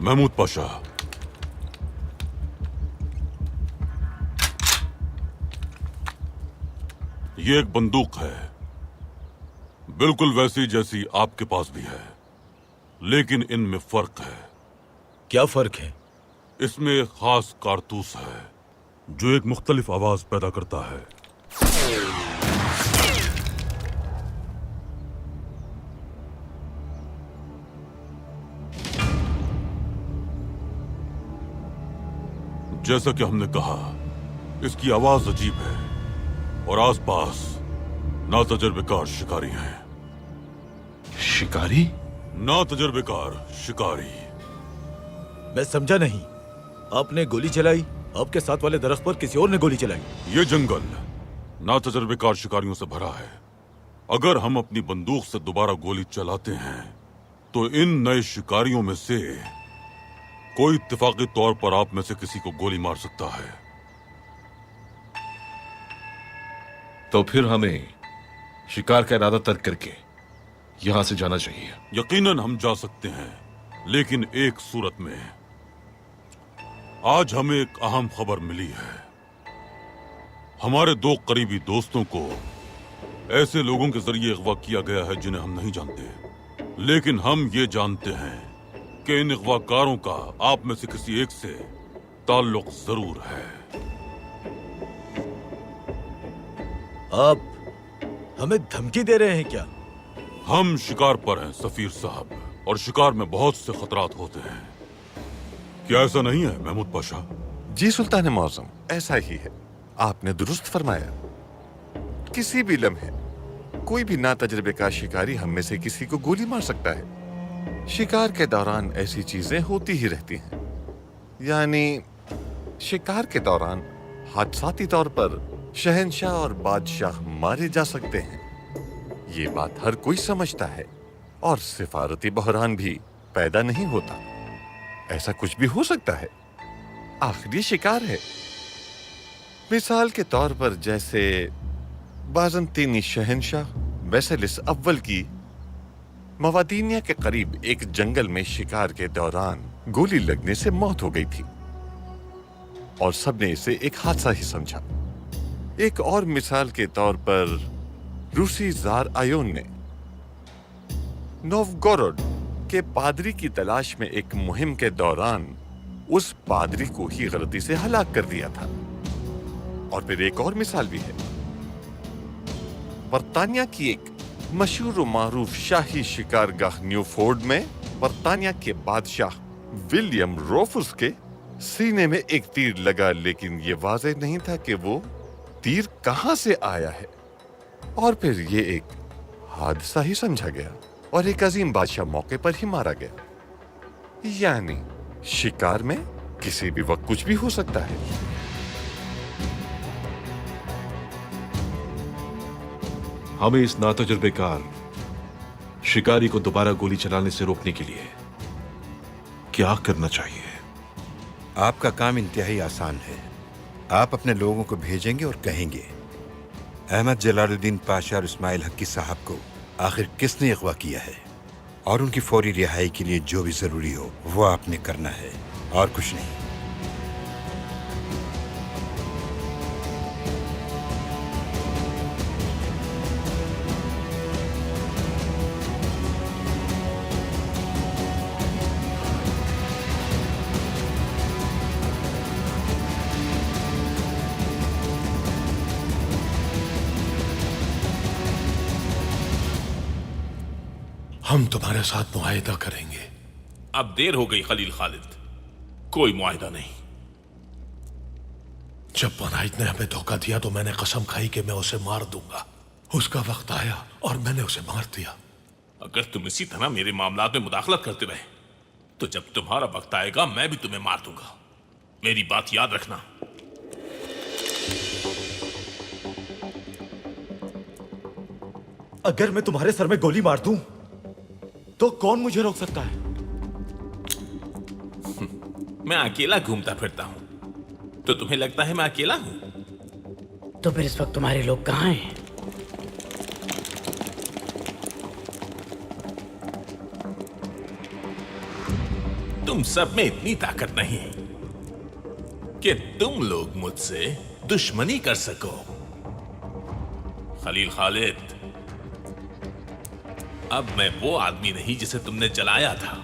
महमूद पाशा, ये एक बंदूक है, बिल्कुल वैसी जैसी आपके पास भी है, लेकिन इनमें फर्क है। क्या फर्क है? इसमें एक खास कारतूस है जो एक मुख्तलिफ आवाज पैदा करता है। जैसा कि हमने कहा, इसकी आवाज अजीब है और आसपास नातजुर्बेकार शिकारी हैं। शिकारी? नातजुर्बेकार शिकारी। मैं समझा नहीं। आपने गोली चलाई, आपके साथ वाले दरख्त पर किसी और ने गोली चलाई। ये जंगल नातजुर्बेकार शिकारियों से भरा है। अगर हम अपनी बंदूक से दोबारा गोली चलाते हैं तो इन नए शिकारियों में से कोई इत्तेफाकी तौर पर आप में से किसी को गोली मार सकता है। तो फिर हमें शिकार का इरादा तर्क करके यहां से जाना चाहिए। यकीनन हम जा सकते हैं, लेकिन एक सूरत में। आज हमें एक अहम खबर मिली है। हमारे दो करीबी दोस्तों को ऐसे लोगों के जरिए अगवा किया गया है जिन्हें हम नहीं जानते, लेकिन हम ये जानते हैं कि इन अगवाकारों का आप में से किसी एक से ताल्लुक जरूर है। आप हमें धमकी दे रहे हैं क्या? हम शिकार पर हैं सफीर साहब, और शिकार में बहुत से खतरात होते हैं। क्या ऐसा नहीं है महमूद पाशा? जी सुल्तान मौज़म, ऐसा ही है। आपने दुरुस्त फरमाया। किसी भी लम्हे कोई भी नातजुर्बेकार शिकारी हम में से किसी को गोली मार सकता है। शिकार के दौरान ऐसी चीजें होती ही रहती हैं। यानी शिकार के दौरान हादसाती तौर पर शहंशाह और बादशाह मारे जा सकते हैं। ये बात हर कोई समझता है, और सिफारती बहरान भी पैदा नहीं होता। ऐसा कुछ भी हो सकता है, आखिर ये शिकार है। मिसाल के तौर पर जैसे बाज़ंतीनी शहंशाह वेसेलिस अव्वल की मवादीनिया के करीब एक जंगल में शिकार के दौरान गोली लगने से मौत हो गई थी, और सबने इसे एक हादसा ही समझा। एक और मिसाल के तौर पर रूसी जार आयोन ने नोवगोरोड के पादरी की तलाश में एक मुहिम के दौरान उस पादरी को ही गलती से हलाक कर दिया था। और फिर एक और मिसाल भी है। बर्तानिया की एक मशहूर व मारूफ शाही शिकारगाह न्यूफोर्ड में बर्तानिया के बादशाह विलियम रोफुस के सीने में एक तीर लगा, लेकिन ये वाज़ेह नहीं था कि वो तीर कहां से आया है। और फिर ये एक हादसा ही समझा गया, और एक अजीम बादशाह मौके पर ही मारा गया। यानी शिकार में किसी भी वक्त कुछ भी हो सकता है। हमें इस नातजुर्बेकार शिकारी को दोबारा गोली चलाने से रोकने के लिए क्या करना चाहिए? आपका काम इंतहाई आसान है। आप अपने लोगों को भेजेंगे और कहेंगे, अहमद जलालुद्दीन पाशा और इस्माइल हक्की साहब को आखिर किसने अगवा किया है, और उनकी फौरी रिहाई के लिए जो भी जरूरी हो वो आपने करना है, और कुछ नहीं। हम तुम्हारे साथ मुआहिदा करेंगे। अब देर हो गई खलील खालिद, कोई मुआहिदा नहीं। जब वनाइद ने हमें धोखा दिया तो मैंने कसम खाई कि मैं उसे मार दूंगा। उसका वक्त आया और मैंने उसे मार दिया। अगर तुम इसी तरह मेरे मामलात में मुदाखलत करते रहे तो जब तुम्हारा वक्त आएगा मैं भी तुम्हें मार दूंगा। मेरी बात याद रखना। अगर मैं तुम्हारे सर में गोली मार दूं तो कौन मुझे रोक सकता है? मैं अकेला घूमता फिरता हूं, तो तुम्हें लगता है मैं अकेला हूं? तो फिर इस वक्त तुम्हारे लोग कहां हैं? तुम तुम सब में इतनी ताकत नहीं कि तुम लोग मुझसे दुश्मनी कर सको। खलील खालिद, अब मैं वो आदमी नहीं जिसे तुमने जलाया था।